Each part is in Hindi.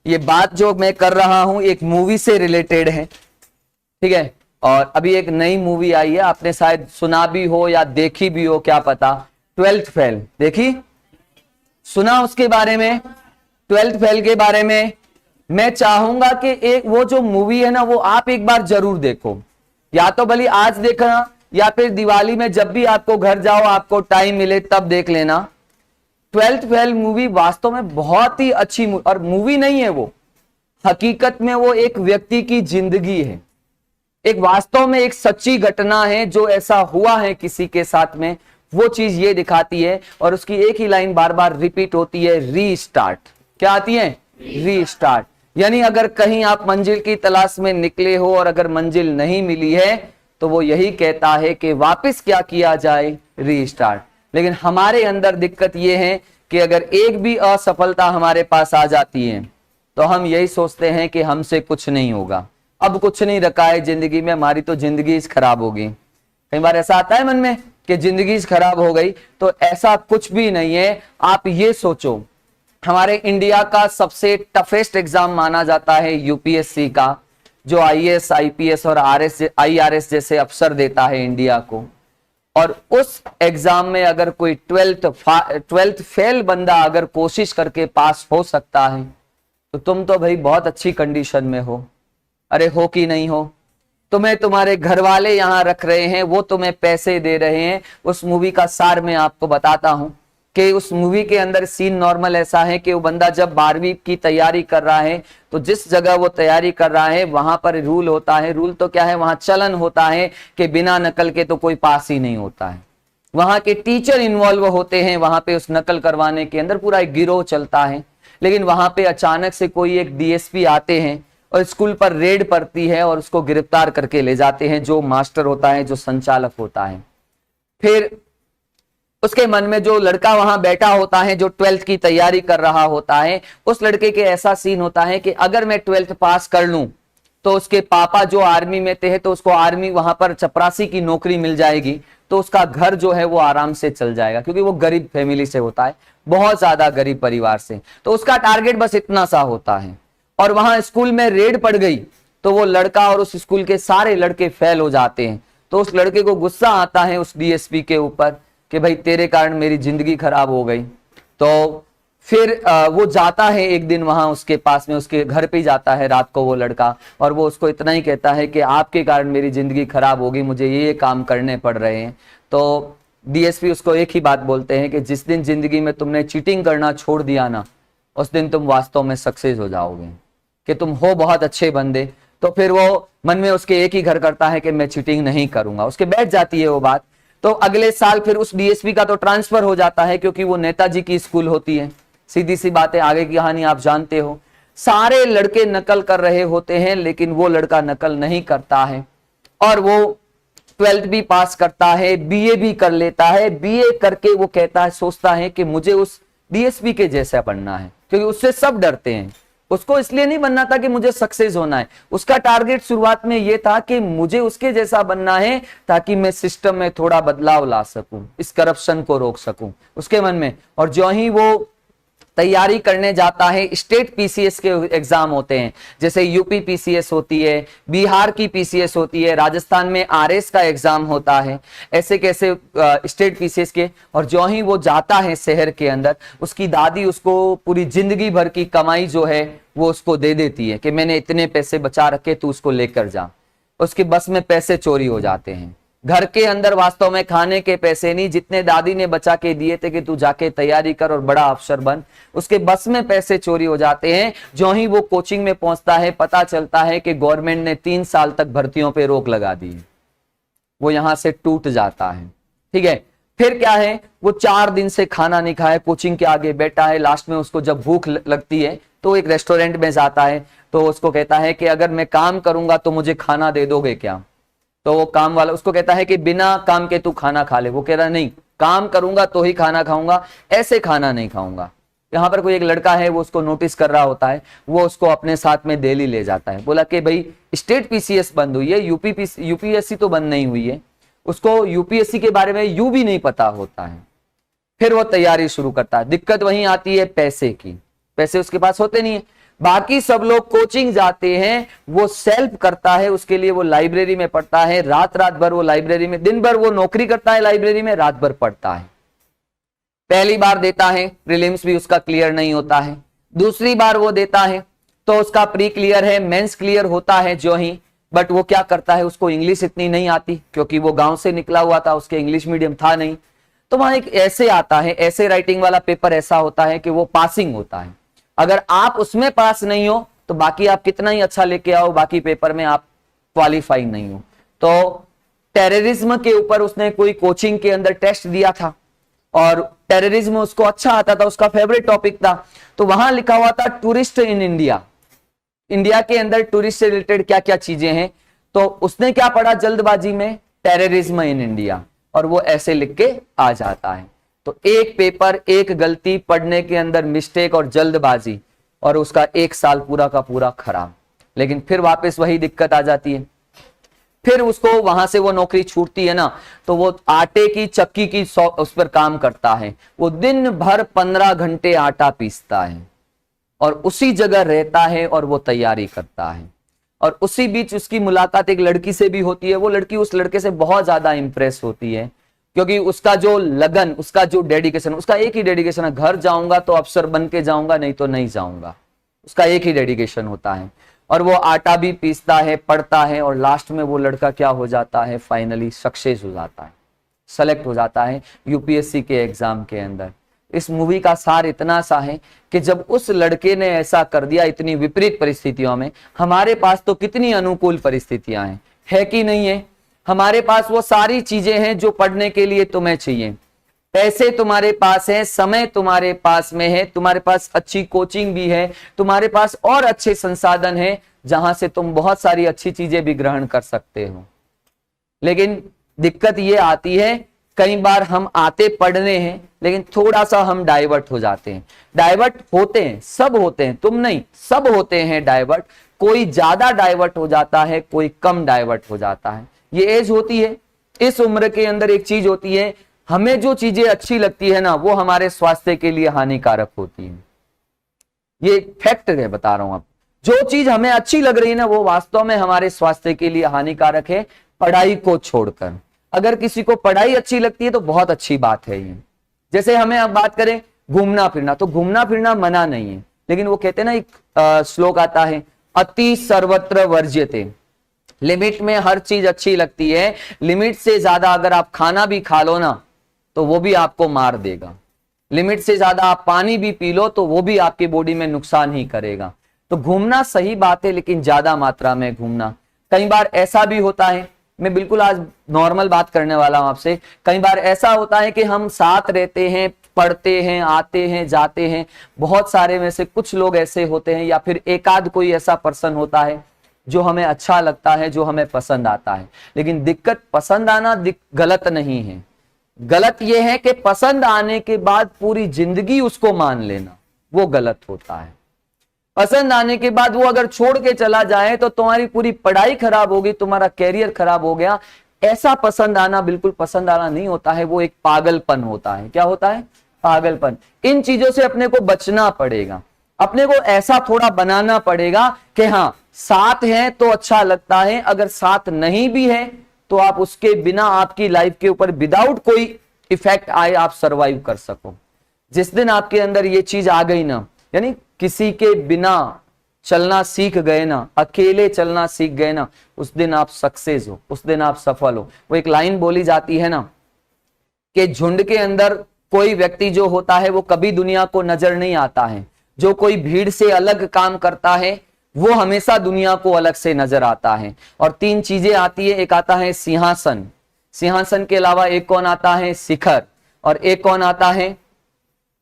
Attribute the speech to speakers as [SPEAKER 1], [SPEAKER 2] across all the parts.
[SPEAKER 1] ये बात जो मैं कर रहा हूं एक मूवी से रिलेटेड है, ठीक है। और अभी एक नई मूवी आई है, आपने शायद सुना भी हो या देखी भी हो, क्या पता, 12th फेल। देखी, सुना उसके बारे में, 12th फेल के बारे में। मैं चाहूंगा कि एक वो जो मूवी है ना, वो आप एक बार जरूर देखो, या तो भली आज देखना या फिर दिवाली में जब भी आपको घर जाओ, आपको टाइम मिले तब देख लेना। 12th फेल मूवी वास्तव में बहुत ही अच्छी, और मूवी नहीं है वो, हकीकत में वो एक व्यक्ति की जिंदगी है, एक वास्तव में एक सच्ची घटना है जो ऐसा हुआ है किसी के साथ में, वो चीज ये दिखाती है। और उसकी एक ही लाइन बार बार रिपीट होती है, रीस्टार्ट। क्या आती है? रीस्टार्ट। यानी अगर कहीं आप मंजिल की तलाश में निकले हो और अगर मंजिल नहीं मिली है तो वो यही कहता है कि वापस क्या किया जाए? रीस्टार्ट। लेकिन हमारे अंदर दिक्कत ये है कि अगर एक भी असफलता हमारे पास आ जाती है तो हम यही सोचते हैं कि हमसे कुछ नहीं होगा, अब कुछ नहीं रखा है जिंदगी में, हमारी तो जिंदगी खराब होगी। कई बार ऐसा आता है मन में कि जिंदगी खराब हो गई, तो ऐसा कुछ भी नहीं है। आप ये सोचो, हमारे इंडिया का सबसे टफेस्ट एग्जाम माना जाता है यूपीएससी का, जो आईएएस, आईपीएस और आईआरएस जैसे अफसर देता है इंडिया को। और उस एग्जाम में अगर कोई 12th फेल बंदा अगर कोशिश करके पास हो सकता है तो तुम तो भाई बहुत अच्छी कंडीशन में हो। अरे हो कि नहीं हो? तुम्हें तुम्हारे घर वाले यहां रख रहे हैं, वो तुम्हें पैसे दे रहे हैं। उस मूवी का सार मैं आपको बताता हूं कि उस मूवी के अंदर सीन नॉर्मल ऐसा है कि वो बंदा जब 12वीं की तैयारी कर रहा है तो जिस जगह वो तैयारी कर रहा है वहां पर रूल होता है। रूल तो क्या है, वहां चलन होता है कि बिना नकल के तो कोई पास ही नहीं होता है। वहां के टीचर इन्वॉल्व होते हैं, वहां पे उस नकल करवाने के अंदर पूरा एक गिरोह चलता है। लेकिन वहां पे अचानक से कोई एक डीएसपी आते हैं और स्कूल पर रेड पड़ती है और उसको गिरफ्तार करके ले जाते हैं, जो मास्टर होता है, जो संचालक होता है। फिर उसके मन में जो लड़का वहां बैठा होता है, जो 12th की तैयारी कर रहा होता है, उस लड़के के ऐसा सीन होता है कि अगर मैं 12th पास कर लूं तो उसके पापा जो आर्मी में थे तो उसको आर्मी वहां पर चपरासी की नौकरी मिल जाएगी, तो उसका घर जो है वो आराम से चल जाएगा, क्योंकि वो गरीब फैमिली से होता है, बहुत ज्यादा गरीब परिवार से। तो उसका टारगेट बस इतना सा होता है। और वहां स्कूल में रेड पड़ गई तो वो लड़का और उस स्कूल के सारे लड़के फेल हो जाते हैं। तो उस लड़के को गुस्सा आता है उस डीएसपी के ऊपर कि भाई तेरे कारण मेरी जिंदगी खराब हो गई। तो फिर वो जाता है एक दिन वहां उसके पास में, उसके घर पे जाता है रात को वो लड़का, और वो उसको इतना ही कहता है कि आपके कारण मेरी जिंदगी खराब होगी, मुझे ये काम करने पड़ रहे हैं। तो डीएसपी उसको एक ही बात बोलते हैं कि जिस दिन जिंदगी में तुमने चीटिंग करना छोड़ दिया ना, उस दिन तुम वास्तव में सक्सेस हो जाओगे, कि तुम हो बहुत अच्छे बंदे। तो फिर वो मन में उसके एक ही घर करता है कि मैं चीटिंग नहीं करूंगा, उसके बैठ जाती है वो बात। तो अगले साल फिर उस डीएसपी का तो ट्रांसफर हो जाता है, क्योंकि वो नेताजी की स्कूल होती है। सीधी सी बात है, आगे की कहानी आप जानते हो। सारे लड़के नकल कर रहे होते हैं लेकिन वो लड़का नकल नहीं करता है, और वो 12th भी पास करता है, बीए भी कर लेता है। बीए करके वो कहता है, सोचता है कि मुझे उस डीएसपी के जैसा बनना है, क्योंकि उससे सब डरते हैं। उसको इसलिए नहीं बनना था कि मुझे सक्सेस होना है, उसका टारगेट शुरुआत में यह था कि मुझे उसके जैसा बनना है ताकि मैं सिस्टम में थोड़ा बदलाव ला सकूं, इस करप्शन को रोक सकूं उसके मन में। और जो ही वो तैयारी करने जाता है, स्टेट पीसीएस के एग्जाम होते हैं, जैसे यूपी पीसीएस होती है, बिहार की पीसीएस होती है, राजस्थान में आरएस का एग्जाम होता है, ऐसे कैसे स्टेट पीसीएस के। और जो ही वो जाता है शहर के अंदर, उसकी दादी उसको पूरी जिंदगी भर की कमाई जो है वो उसको दे देती है कि मैंने इतने पैसे बचा रखे, तू उसको लेकर जा। उसकी बस में पैसे चोरी हो जाते हैं, घर के अंदर वास्तव में खाने के पैसे नहीं, जितने दादी ने बचा के दिए थे कि तू जाके तैयारी कर और बड़ा अफसर बन, उसके बस में पैसे चोरी हो जाते हैं। जो ही वो कोचिंग में पहुंचता है, पता चलता है कि गवर्नमेंट ने 3 साल तक भर्तियों पे रोक लगा दी है। वो यहां से टूट जाता है, ठीक है। फिर क्या है, वो 4 दिन से खाना नहीं खाया, कोचिंग के आगे बैठा है। लास्ट में उसको जब भूख लगती है तो एक रेस्टोरेंट में जाता है, तो उसको कहता है कि अगर मैं काम करूंगा तो मुझे खाना दे दोगे क्या? तो वो काम वाला उसको कहता है कि बिना काम के तू खाना खा ले। वो कह रहा है नहीं, काम करूंगा तो ही खाना खाऊंगा, ऐसे खाना नहीं खाऊंगा। यहाँ पर कोई एक लड़का है, वो उसको नोटिस कर रहा होता है, वो उसको अपने साथ में दिल्ली ले जाता है। बोला कि भाई स्टेट पीसीएस बंद हुई है, यूपीएससी तो बंद नहीं हुई है। उसको यूपीएससी के बारे में यू भी नहीं पता होता है। फिर वो तैयारी शुरू करता है। दिक्कत वहीं आती है पैसे की, पैसे उसके पास होते नहीं है। बाकी सब लोग कोचिंग जाते हैं, वो सेल्फ करता है, उसके लिए वो लाइब्रेरी में पढ़ता है, रात रात भर वो लाइब्रेरी में, दिन भर वो नौकरी करता है लाइब्रेरी में, रात भर पढ़ता है। पहली बार देता है, प्रीलिम्स भी उसका क्लियर नहीं होता है। दूसरी बार वो देता है तो उसका प्री क्लियर है, मेंस क्लियर होता है जो ही, बट वो क्या करता है, उसको इंग्लिश इतनी नहीं आती क्योंकि वो गांव से निकला हुआ था, उसके इंग्लिश मीडियम था नहीं। तो वहां एक ऐसे आता है, ऐसे राइटिंग वाला पेपर ऐसा होता है कि वो पासिंग होता है। अगर आप उसमें पास नहीं हो तो बाकी आप कितना ही अच्छा लेके आओ, बाकी पेपर में आप क्वालिफाई नहीं हो। तो टेररिज्म के ऊपर उसने कोई कोचिंग के अंदर टेस्ट दिया था और टेररिज्म उसको अच्छा आता था, उसका फेवरेट टॉपिक था। तो वहां लिखा हुआ था टूरिस्ट इन इंडिया, इंडिया के अंदर टूरिस्ट से रिलेटेड क्या क्या चीजें हैं। तो उसने क्या पढ़ा जल्दबाजी में, टेररिज्म इन इंडिया, और वो ऐसे लिख के आ जाता है। तो एक पेपर, एक गलती पढ़ने के अंदर, मिस्टेक और जल्दबाजी, और उसका एक साल पूरा का पूरा खराब। लेकिन फिर वापस वही दिक्कत आ जाती है, फिर उसको वहां से वो नौकरी छूटती है ना, तो वो आटे की चक्की की उस पर काम करता है। वो दिन भर 15 घंटे आटा पीसता है और उसी जगह रहता है और वो तैयारी करता है। और उसी बीच उसकी मुलाकात एक लड़की से भी होती है। वो लड़की उस लड़के से बहुत ज्यादा इंप्रेस होती है क्योंकि उसका जो लगन, उसका जो डेडिकेशन, उसका एक ही डेडिकेशन है, घर जाऊंगा तो अफसर बन के जाऊंगा, नहीं तो नहीं जाऊंगा। उसका एक ही डेडिकेशन होता है और वो आटा भी पीसता है, पढ़ता है, और लास्ट में वो लड़का क्या हो जाता है, फाइनली सक्सेस हो जाता है, सेलेक्ट हो जाता है यूपीएससी के एग्जाम के अंदर। इस मूवी का सार इतना सा है कि जब उस लड़के ने ऐसा कर दिया इतनी विपरीत परिस्थितियों में, हमारे पास तो कितनी अनुकूल परिस्थितियां हैं, है कि नहीं है। हमारे पास वो सारी चीजें हैं जो पढ़ने के लिए तुम्हें चाहिए। पैसे तुम्हारे पास है, समय तुम्हारे पास में है, तुम्हारे पास अच्छी कोचिंग भी है, तुम्हारे पास और अच्छे संसाधन है जहां से तुम बहुत सारी अच्छी चीजें भी ग्रहण कर सकते हो। लेकिन दिक्कत ये आती है, कई बार हम आते पढ़ने हैं लेकिन थोड़ा सा हम डाइवर्ट हो जाते हैं। डाइवर्ट होते हैं, सब होते हैं, तुम नहीं, सब होते हैं डाइवर्ट। कोई ज्यादा डाइवर्ट हो जाता है, कोई कम डाइवर्ट हो जाता है। ये एज होती है, इस उम्र के अंदर एक चीज होती है, हमें जो चीजें अच्छी लगती है ना, वो हमारे स्वास्थ्य के लिए हानिकारक होती है। ये फैक्ट है, बता रहा हूं आप। जो चीज हमें अच्छी लग रही है ना, वो वास्तव में हमारे स्वास्थ्य के लिए हानिकारक है, पढ़ाई को छोड़कर। अगर किसी को पढ़ाई अच्छी लगती है तो बहुत अच्छी बात है ये। जैसे हमें अब बात करें घूमना फिरना, तो घूमना फिरना मना नहीं है, लेकिन वो कहते हैं ना, एक श्लोक आता है, अति सर्वत्र वर्ज्यते। लिमिट में हर चीज अच्छी लगती है, लिमिट से ज्यादा अगर आप खाना भी खा लो ना तो वो भी आपको मार देगा। लिमिट से ज्यादा आप पानी भी पी लो तो वो भी आपकी बॉडी में नुकसान ही करेगा। तो घूमना सही बात है, लेकिन ज्यादा मात्रा में घूमना। कई बार ऐसा भी होता है, मैं बिल्कुल आज नॉर्मल बात करने वाला हूं आपसे, कई बार ऐसा होता है कि हम साथ रहते हैं, पढ़ते हैं, आते हैं, जाते हैं, बहुत सारे में से कुछ लोग ऐसे होते हैं या फिर एकाध कोई ऐसा पर्सन होता है जो हमें अच्छा लगता है, जो हमें पसंद आता है। लेकिन दिक्कत पसंद आना गलत नहीं है, गलत यह है कि पसंद आने के बाद पूरी जिंदगी उसको मान लेना, वो गलत होता है। पसंद आने के बाद वो अगर छोड़ के चला जाए तो तुम्हारी पूरी पढ़ाई खराब होगी, तुम्हारा कैरियर खराब हो गया। ऐसा पसंद आना बिल्कुल पसंद आना नहीं होता है, वो एक पागलपन होता है। क्या होता है? पागलपन। इन चीजों से अपने को बचना पड़ेगा, अपने को ऐसा थोड़ा बनाना पड़ेगा कि हाँ, साथ है तो अच्छा लगता है, अगर साथ नहीं भी है तो आप उसके बिना आपकी लाइफ के ऊपर विदाउट कोई इफेक्ट आए आप सरवाइव कर सको। जिस दिन आपके अंदर ये चीज आ गई ना, यानी किसी के बिना चलना सीख गए ना, अकेले चलना सीख गए ना, उस दिन आप सक्सेस हो, उस दिन आप सफल हो। वो एक लाइन बोली जाती है ना कि झुंड के अंदर कोई व्यक्ति जो होता है वो कभी दुनिया को नजर नहीं आता है, जो कोई भीड़ से अलग काम करता है वो हमेशा दुनिया को अलग से नजर आता है। और तीन चीजें आती है, एक आता है सिंहासन, सिंहासन के अलावा एक कौन आता है? शिखर, और एक कौन आता है?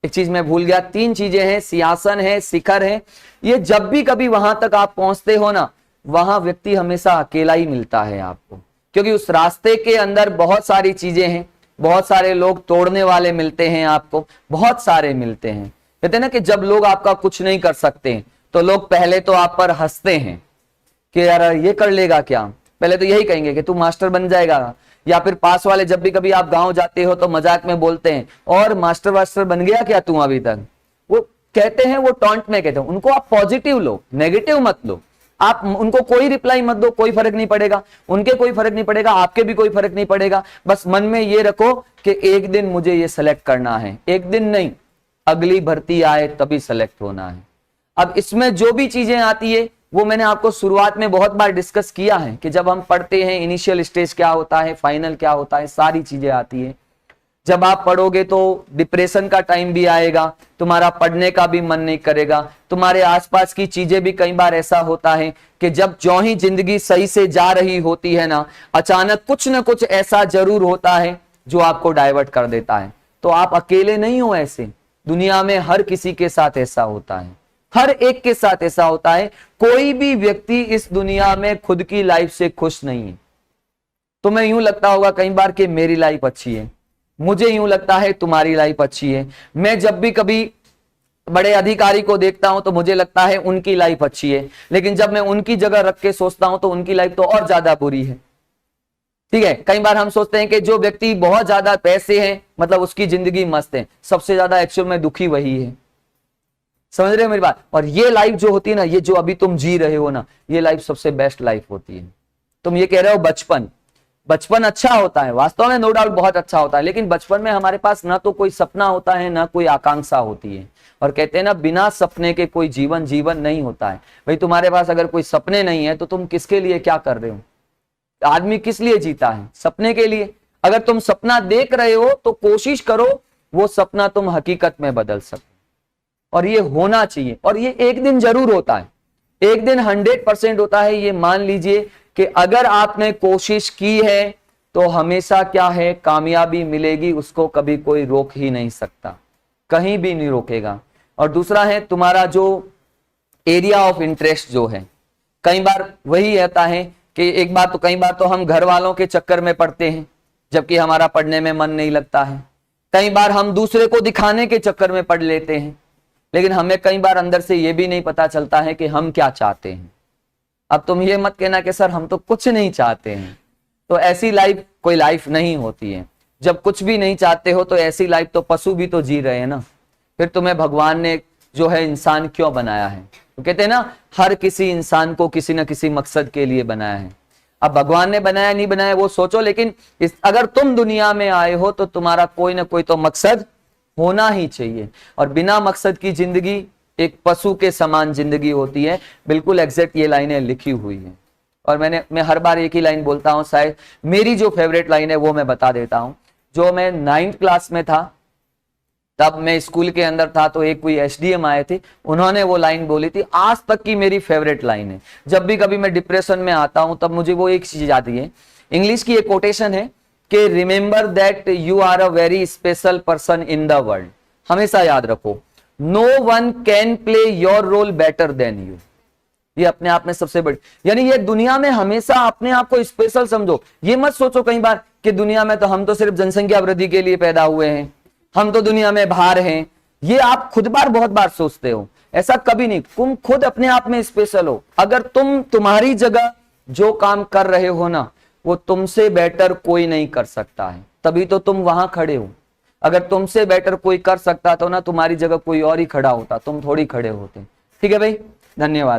[SPEAKER 1] एक चीज मैं भूल गया, तीन चीजें हैं, सिंहासन है, शिखर है। ये जब भी कभी वहां तक आप पहुंचते हो ना, वहां व्यक्ति हमेशा अकेला ही मिलता है आपको, क्योंकि उस रास्ते के अंदर बहुत सारी चीजें हैं, बहुत सारे लोग तोड़ने वाले मिलते हैं आपको, बहुत सारे मिलते हैं। कहते हैं ना कि जब लोग आपका कुछ नहीं कर सकते तो लोग पहले तो आप पर हंसते हैं कि यार ये कर लेगा क्या, पहले तो यही कहेंगे कि तू मास्टर बन जाएगा, या फिर पास वाले जब भी कभी आप गांव जाते हो तो मजाक में बोलते हैं, और मास्टर वास्टर बन गया क्या तू अभी तक। वो कहते हैं वो टॉन्ट में कहते हैं, उनको आप पॉजिटिव लो, नेगेटिव मत लो। आप उनको कोई रिप्लाई मत दो, कोई फर्क नहीं पड़ेगा, उनके कोई फर्क नहीं पड़ेगा, आपके भी कोई फर्क नहीं पड़ेगा। बस मन में ये रखो कि एक दिन मुझे ये सेलेक्ट करना है, एक दिन नहीं, अगली भर्ती आए तभी सेलेक्ट होना है। अब इसमें जो भी चीजें आती है वो मैंने आपको शुरुआत में बहुत बार डिस्कस किया है कि जब हम पढ़ते हैं इनिशियल स्टेज क्या होता है, फाइनल क्या होता है, सारी चीजें आती है। जब आप पढ़ोगे तो डिप्रेशन का टाइम भी आएगा, तुम्हारा पढ़ने का भी मन नहीं करेगा, तुम्हारे आसपास की चीजें भी कई बार ऐसा होता है कि जब ज्यों ही जिंदगी सही से जा रही होती है ना, अचानक कुछ ना कुछ ऐसा जरूर होता है जो आपको डाइवर्ट कर देता है। तो आप अकेले नहीं हो, ऐसे दुनिया में हर किसी के साथ ऐसा होता है, हर एक के साथ ऐसा होता है। कोई भी व्यक्ति इस दुनिया में खुद की लाइफ से खुश नहीं है। तुम्हें यूं लगता होगा कई बार कि मेरी लाइफ अच्छी है, मुझे यूं लगता है तुम्हारी लाइफ अच्छी है। मैं जब भी कभी बड़े अधिकारी को देखता हूं तो मुझे लगता है उनकी लाइफ अच्छी है, लेकिन जब मैं उनकी जगह रख के सोचता हूं तो उनकी लाइफ तो और ज्यादा बुरी है। ठीक है, कई बार हम सोचते हैं कि जो व्यक्ति बहुत ज्यादा पैसे हैं मतलब उसकी जिंदगी मस्त है, सबसे ज्यादा एक्चुअल में दुखी वही है। समझ रहे हो मेरी बात? और ये लाइफ जो होती है ना, ये जो अभी तुम जी रहे हो ना, ये लाइफ सबसे बेस्ट लाइफ होती है। तुम ये कह रहे हो बचपन अच्छा होता है, वास्तव में नो डाउट बहुत अच्छा होता है, लेकिन बचपन में हमारे पास ना तो कोई सपना होता है ना कोई आकांक्षा होती है। और कहते हैं ना, बिना सपने के कोई जीवन नहीं होता है। भाई तुम्हारे पास अगर कोई सपने नहीं है तो तुम किसके लिए क्या कर रहे हो? आदमी किस लिए जीता है? सपने के लिए। अगर तुम सपना देख रहे हो तो कोशिश करो वो सपना तुम हकीकत में बदल सको, और ये होना चाहिए। और ये एक दिन जरूर होता है, एक दिन 100% होता है। ये मान लीजिए कि अगर आपने कोशिश की है तो हमेशा क्या है, कामयाबी मिलेगी, उसको कभी कोई रोक ही नहीं सकता, कहीं भी नहीं रोकेगा। और दूसरा है तुम्हारा जो एरिया ऑफ इंटरेस्ट जो है, कई बार वही रहता है कि कई बार तो हम घर वालों के चक्कर में पड़ते हैं जबकि हमारा पढ़ने में मन नहीं लगता है। कई बार हम दूसरे को दिखाने के चक्कर में पढ़ लेते हैं, लेकिन हमें कई बार अंदर से यह भी नहीं पता चलता है कि हम क्या चाहते हैं। अब तुम ये मत कहना कि सर हम तो कुछ नहीं चाहते हैं, तो ऐसी लाइफ कोई लाइफ नहीं होती है। जब कुछ भी नहीं चाहते हो तो ऐसी लाइफ तो पशु भी तो जी रहे हैं ना, फिर तुम्हें भगवान ने जो है इंसान क्यों बनाया है? तो कहते हैं ना, हर किसी इंसान को किसी न किसी मकसद के लिए बनाया है। अब भगवान ने बनाया नहीं बनाया वो सोचो, लेकिन अगर तुम दुनिया में आए हो तो तुम्हारा कोई ना कोई तो मकसद होना ही चाहिए। और बिना मकसद की जिंदगी एक पशु के समान जिंदगी होती है। बिल्कुल एग्जैक्ट ये लाइनें लिखी हुई है। और मैं हर बार एक ही लाइन बोलता हूं, शायद मेरी जो फेवरेट लाइन है वो मैं बता देता हूं। जो मैं 9th क्लास में था, तब मैं स्कूल के अंदर था, तो एक कोई SDM आए थे, उन्होंने वो लाइन बोली थी, आज तक की मेरी फेवरेट लाइन है। जब भी कभी मैं डिप्रेशन में आता हूं तब मुझे वो एक चीज आती है। इंग्लिश की एक कोटेशन है कि remember that you are a very special person in the world. हमेशा याद रखो, no one can play your role better than you. ये अपने आप में सबसे बड़ी, यानी ये दुनिया में हमेशा अपने आप को स्पेशल समझो। ये मत सोचो कई बार कि दुनिया में तो हम तो सिर्फ जनसंख्या वृद्धि के लिए पैदा हुए हैं, हम तो दुनिया में भार हैं। ये आप खुद बहुत बार सोचते हो, ऐसा कभी नहीं। तुम खुद अपने आप में स्पेशल हो। अगर तुम्हारी जगह जो काम कर रहे हो ना, वो तुमसे बेटर कोई नहीं कर सकता है, तभी तो तुम वहां खड़े हो। अगर तुमसे बेटर कोई कर सकता तो ना तुम्हारी जगह कोई और ही खड़ा होता, तुम थोड़ी खड़े होते। ठीक है भाई, धन्यवाद।